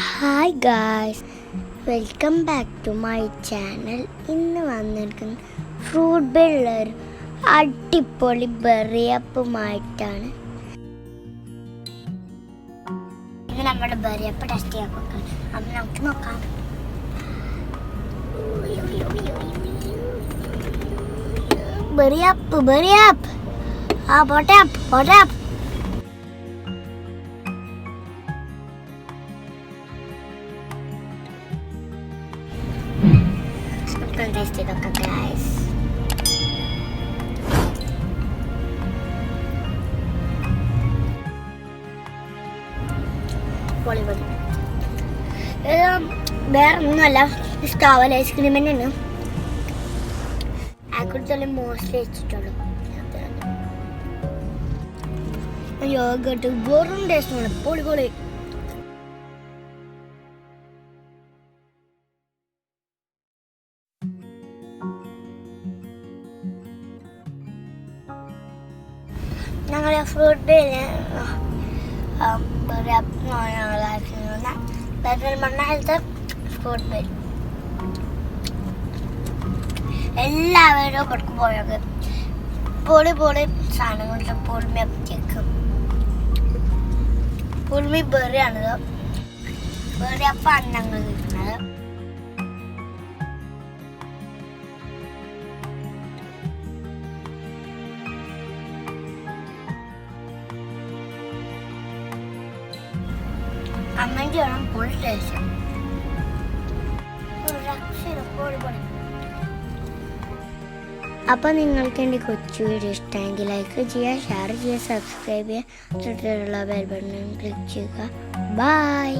Hi guys, welcome back to my channel. ഇന്ന് വന്നിരിക്കുന്ന fruit ബെല്ലർ അടിപൊളി ബെറിയപ്പുമായിട്ടാണ്. ഇന്ന് നമ്മുടെ ബെറിയപ്പ് ടെസ്റ്റ് ചെയ്യാൻ നോക്കാം. അപ്പം നമുക്ക് നോക്കാം. ബെറിയപ്പ് ആ പോട്ടെ. Taste it, okay, guys. പൊളി വേറെ ഒന്നുമല്ല, സ്ട്രോബെറി ഐസ്ക്രീം തന്നെയാണ്. അതിൽ മോസ്റ്റ്ലി വെച്ചിട്ടുള്ളൂ. യോഗട്ട് വെറും ടേസ്റ്റാണ്. പൊളി ഞങ്ങളുടെ ഫ്രൂട്ട് മണ്ണാലത്തെ ഫ്രൂട്ട് ബെൽ എല്ലാവരും കൊടുക്കും പോയത് പൊളി സാധനങ്ങളുടെ പൊളിമേക്കും പുളിമി ബെറിയാണിത്. ബെറിയപ്പാണ് ഞങ്ങൾ കിട്ടുന്നത്. കമന്റ് ചെയ്യണം. പൊളി ടേസ്റ്റ്. അപ്പം നിങ്ങൾക്ക് എൻ്റെ കൊച്ചു വീഡിയോ ഇഷ്ടമെങ്കിൽ ലൈക്ക് ചെയ്യുക, ഷെയർ ചെയ്യുക, സബ്സ്ക്രൈബ് ചെയ്യുക, തൊട്ടുള്ള ബെൽ ബട്ടൺ ക്ലിക്ക് ചെയ്യുക. ബൈ.